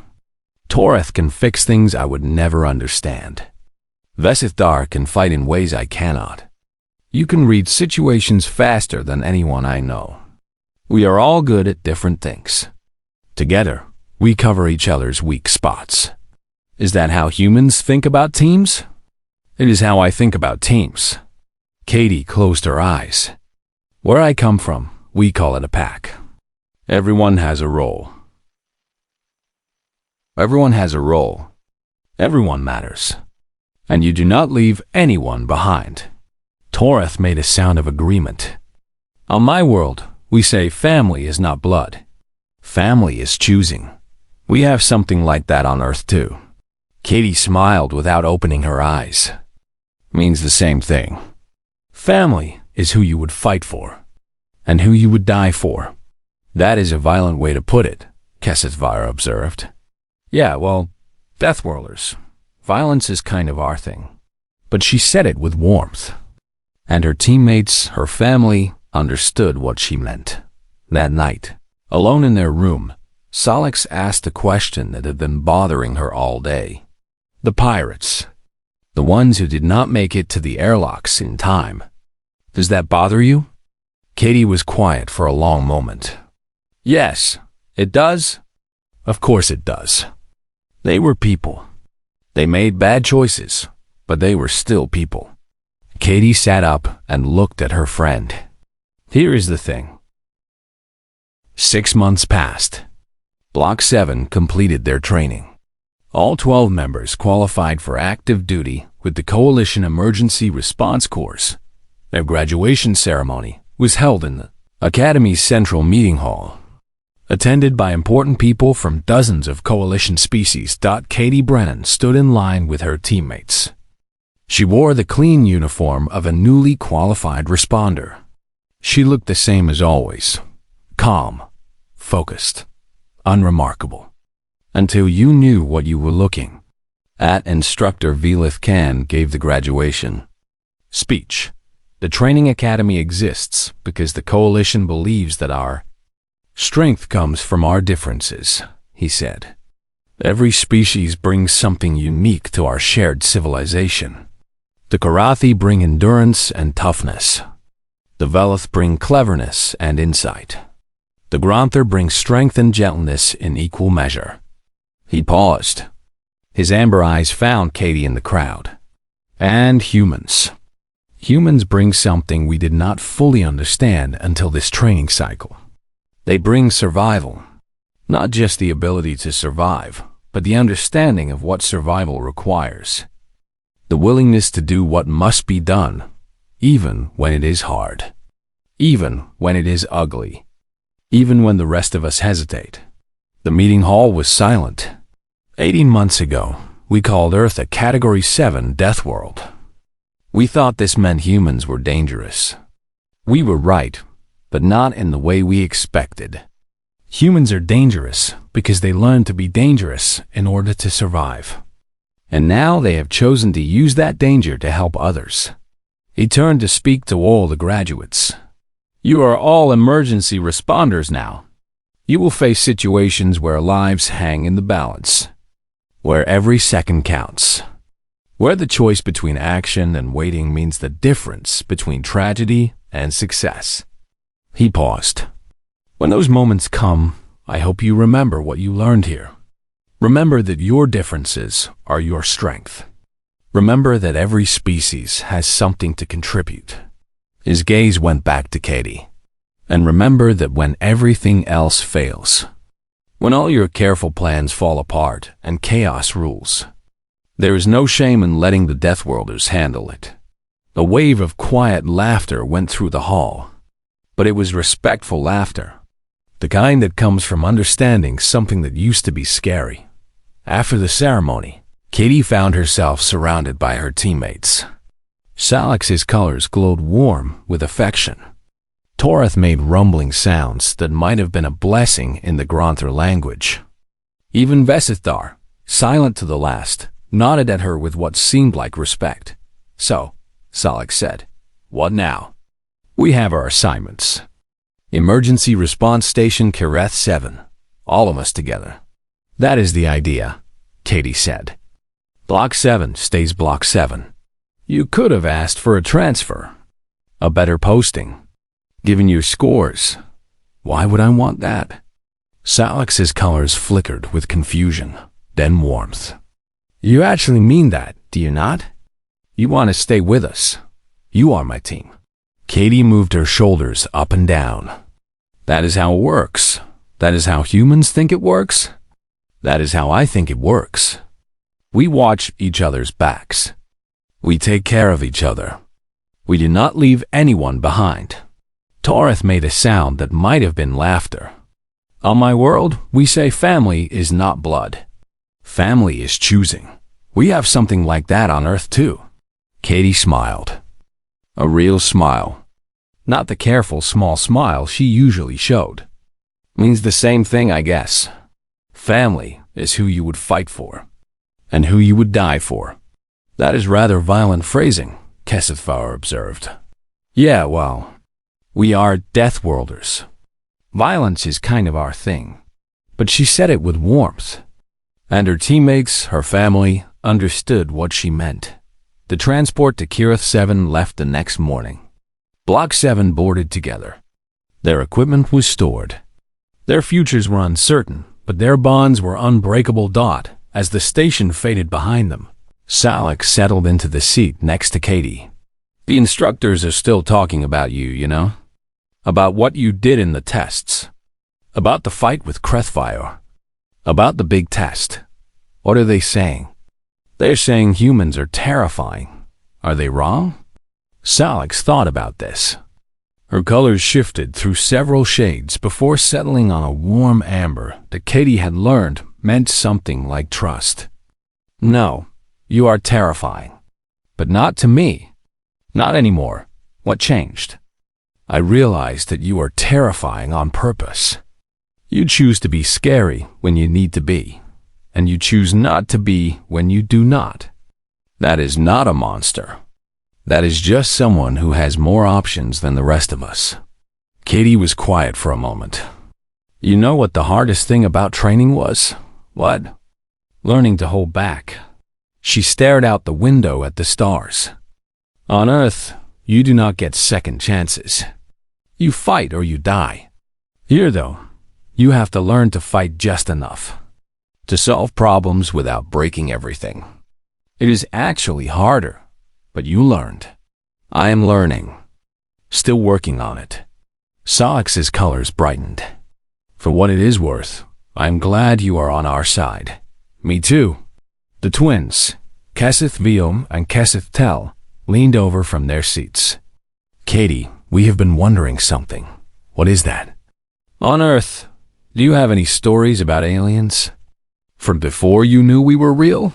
Torath can fix things I would never understand. Vesithar can fight in ways I cannot. You can read situations faster than anyone I know. We are all good at different things. Together, we cover each other's weak spots. Is that how humans think about teams? It is how I think about teams. Katie closed her eyes. Where I come from, we call it a pack. Everyone has a role. Everyone has a role. Everyone matters. And you do not leave anyone behind. Torath made a sound of agreement. On my world, we say family is not blood. Family is choosing. We have something like that on Earth too. Katie smiled without opening her eyes. Means the same thing. Family is who you would fight for, and who you would die for. That is a violent way to put it, Kesethvar observed. Yeah, well, Deathworlders. Violence is kind of our thing. But she said it with warmth. And her teammates, her family, understood what she meant. That night, alone in their room, Salix asked a question that had been bothering her all day. The pirates. The ones who did not make it to the airlocks in time. Does that bother you? Katie was quiet for a long moment. Yes, it does. Of course it does. They were people. They made bad choices, but they were still people. Katie sat up and looked at her friend. Here is the thing. 6 months passed. Block 7 completed their training. All 12 members qualified for active duty with the Coalition Emergency Response Course. Their graduation ceremony was held in the Academy's Central Meeting Hall, attended by important people from dozens of Coalition species. Katie Brennan stood in line with her teammates. She wore the clean uniform of a newly qualified responder. She looked the same as always, calm, focused, unremarkable, until you knew what you were looking at. Instructor Velith Khan gave the graduation speech. The training academy exists because the Coalition believes that our strength comes from our differences, he said. Every species brings something unique to our shared civilization. The Karathi bring endurance and toughness. The Velith bring cleverness and insight. The Granther bring strength and gentleness in equal measure. He paused. His amber eyes found Katie in the crowd. And humans. Humans bring something we did not fully understand until this training cycle. They bring survival. Not just the ability to survive, but the understanding of what survival requires. The willingness to do what must be done, even when it is hard. Even when it is ugly. Even when the rest of us hesitate. The meeting hall was silent. 18 months ago, we called Earth a Category 7 death world. We thought this meant humans were dangerous. We were right, but not in the way we expected. Humans are dangerous because they learned to be dangerous in order to survive. And now they have chosen to use that danger to help others. He turned to speak to all the graduates. You are all emergency responders now. You will face situations where lives hang in the balance, where every second counts, where the choice between action and waiting means the difference between tragedy and success. He paused. When those moments come, I hope you remember what you learned here. Remember that your differences are your strength. Remember that every species has something to contribute. His gaze went back to Katie. And remember that when everything else fails, when all your careful plans fall apart and chaos rules, there is no shame in letting the Deathworlders handle it. A wave of quiet laughter went through the hall, but it was respectful laughter, the kind that comes from understanding something that used to be scary. After the ceremony, Katie found herself surrounded by her teammates. Salix's colors glowed warm with affection. Toreth made rumbling sounds that might have been a blessing in the Gronther language. Even Vesithar, silent to the last, nodded at her with what seemed like respect. So, Salix said, "What now?" "We have our assignments. Emergency Response Station Kireth 7. All of us together." "That is the idea," Katie said. "Block 7 stays Block 7. You could have asked for a transfer. A better posting. Given your scores. Why would I want that?" Salix's colors flickered with confusion, then warmth. "You actually mean that, do you not? You want to stay with us. You are my team." Katie moved her shoulders up and down. "That is how it works. That is how humans think it works. That is how I think it works. We watch each other's backs. We take care of each other. We do not leave anyone behind." Toreth made a sound that might have been laughter. "On my world, we say family is not blood. Family is choosing. We have something like that on Earth too." Katie smiled. A real smile. Not the careful small smile she usually showed. "Means the same thing, I guess. Family is who you would fight for, and who you would die for." "That is rather violent phrasing," Kesethvar observed. "Yeah, well, we are Deathworlders. Violence is kind of our thing." But she said it with warmth. And her teammates, her family, understood what she meant. The transport to Kireth 7 left the next morning. Block 7 boarded together. Their equipment was stored. Their futures were uncertain, but their bonds were unbreakable. As the station faded behind them, Salix settled into the seat next to Katie. "The instructors are still talking about you, you know? About what you did in the tests. About the fight with Krethfire. About the big test. What are they saying?" "They're saying humans are terrifying. Are they wrong?" Salix thought about this. Her colors shifted through several shades before settling on a warm amber that Katie had learned meant something like trust. "No, you are terrifying. But not to me. Not anymore. What changed? I realized that you are terrifying on purpose. You choose to be scary when you need to be, and you choose not to be when you do not. That is not a monster. That is just someone who has more options than the rest of us." Katie was quiet for a moment. "You know what the hardest thing about training was?" "What?" "Learning to hold back." She stared out the window at the stars. "On Earth, you do not get second chances. You fight or you die. Here, though, you have to learn to fight just enough. to solve problems without breaking everything. It is actually harder, but you learned. I am learning. Still working on it. Solix's colors brightened. For what it is worth, I am glad you are on our side. Me too. The twins, Kesseth Viom and Kesseth Tell, leaned over from their seats. Katie, we have been wondering something. What is that? On Earth, do you have any stories about aliens? From before you knew we were real?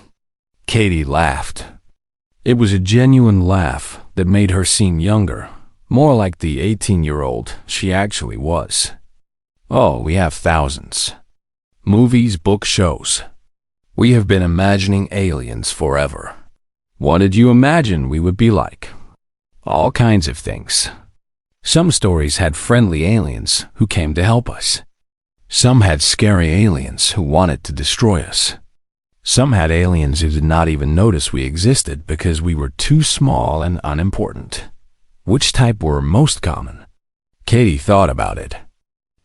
Katie laughed. It was a genuine laugh that made her seem younger, more like the 18-year-old she actually was. Oh, we have thousands. Movies, books, shows. We have been imagining aliens forever. What did you imagine we would be like? All kinds of things. Some stories had friendly aliens who came to help us. Some had scary aliens who wanted to destroy us. Some had aliens who did not even notice we existed because we were too small and unimportant. Which type were most common? Katie thought about it.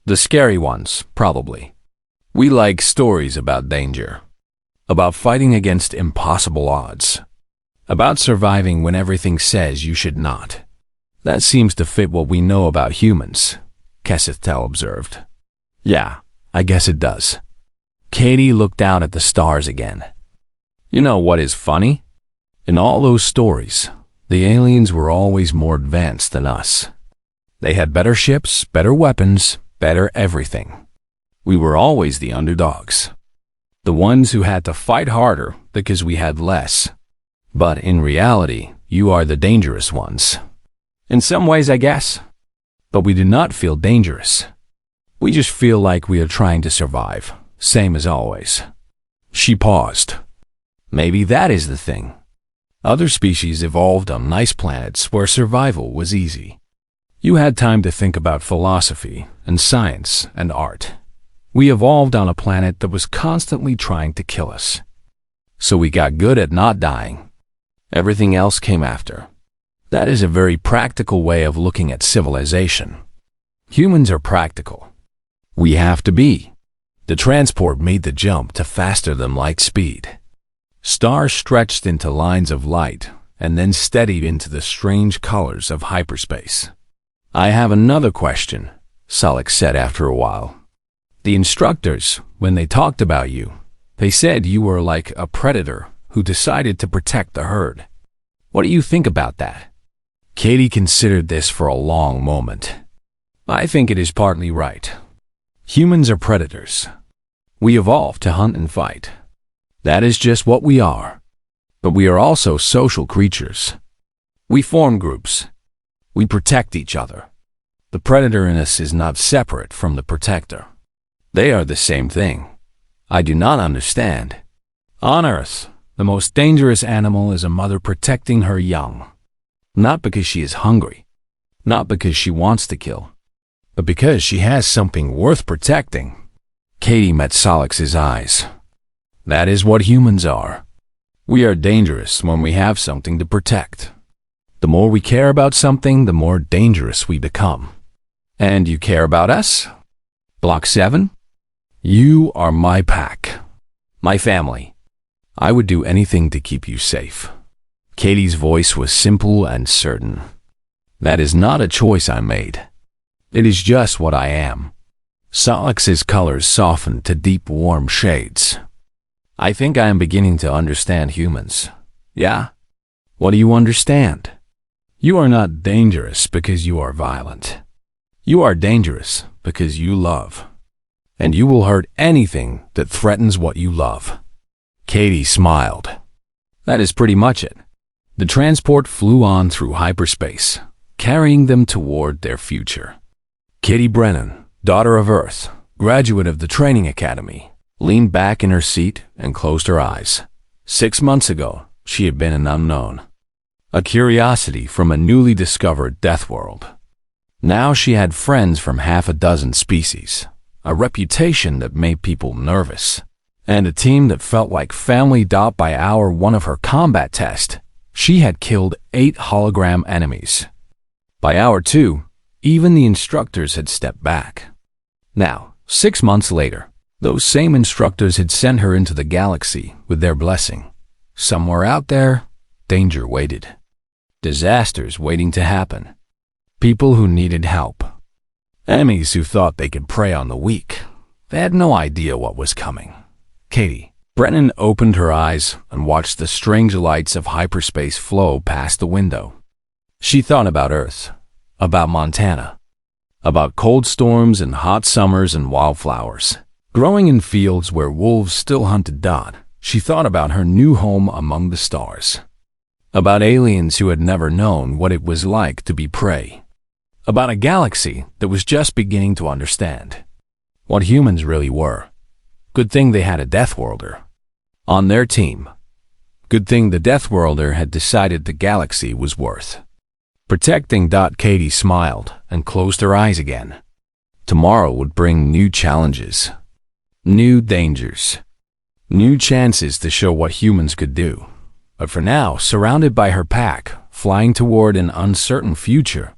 The scary ones, probably. We like stories about danger, about fighting against impossible odds, about surviving when everything says you should not. That seems to fit what we know about humans, Kesseth Tell observed. Yeah, I guess it does. Katie looked out at the stars again. You know what is funny? In all those stories, the aliens were always more advanced than us. They had better ships, better weapons, better everything. We were always the underdogs. The ones who had to fight harder because we had less. But in reality, you are the dangerous ones. In some ways, I guess. But we do not feel dangerous. We just feel like we are trying to survive, same as always. She paused. Maybe that is the thing. Other species evolved on nice planets where survival was easy. You had time to think about philosophy and science and art. We evolved on a planet that was constantly trying to kill us. So we got good at not dying. Everything else came after. That is a very practical way of looking at civilization. Humans are practical. We have to be. The transport made the jump to faster than light speed. Stars stretched into lines of light and then steadied into the strange colors of hyperspace. I have another question, Solix said after a while. The instructors, when they talked about you, they said you were like a predator who decided to protect the herd. What do you think about that? Katie considered this for a long moment. I think it is partly right. Humans are predators. We evolved to hunt and fight. That is just what we are. But we are also social creatures. We form groups. We protect each other. The predator in us is not separate from the protector. They are the same thing. I do not understand. On Earth, the most dangerous animal is a mother protecting her young. Not because she is hungry. Not because she wants to kill. But because she has something worth protecting. Katie met Solix's eyes. That is what humans are. We are dangerous when we have something to protect. The more we care about something, the more dangerous we become. And you care about us? Block 7? You are my pack. My family. I would do anything to keep you safe. Katie's voice was simple and certain. That is not a choice I made. It is just what I am. Solix's colors softened to deep, warm shades. I think I am beginning to understand humans. Yeah? What do you understand? You are not dangerous because you are violent. You are dangerous because you love. And you will hurt anything that threatens what you love. Katie smiled. That is pretty much it. The transport flew on through hyperspace, carrying them toward their future. Kitty Brennan, daughter of Earth, graduate of the training academy, leaned back in her seat and closed her eyes. 6 months ago, she had been an unknown. A curiosity from a newly discovered death world. Now she had friends from half a dozen species, a reputation that made people nervous, and a team that felt like family. By hour 1 of her combat test, she had killed 8 hologram enemies. By hour 2, even the instructors had stepped back. Now, 6 months later, Those same instructors had sent her into the galaxy with their blessing. Somewhere out there, danger waited. Disasters waiting to happen. People who needed help. Enemies who thought they could prey on the weak. They had no idea what was coming. Katie. Brennan opened her eyes and watched the strange lights of hyperspace flow past the window. She thought about Earth, about Montana, about cold storms and hot summers and wildflowers, growing in fields where wolves still hunted Dot. She thought about her new home among the stars, about aliens who had never known what it was like to be prey, about a galaxy that was just beginning to understand what humans really were. Good thing they had a Deathworlder on their team. Good thing the Deathworlder had decided the galaxy was worth protecting. Katie smiled and closed her eyes again. Tomorrow would bring new challenges, new dangers, new chances to show what humans could do. But for now, surrounded by her pack, flying toward an uncertain future,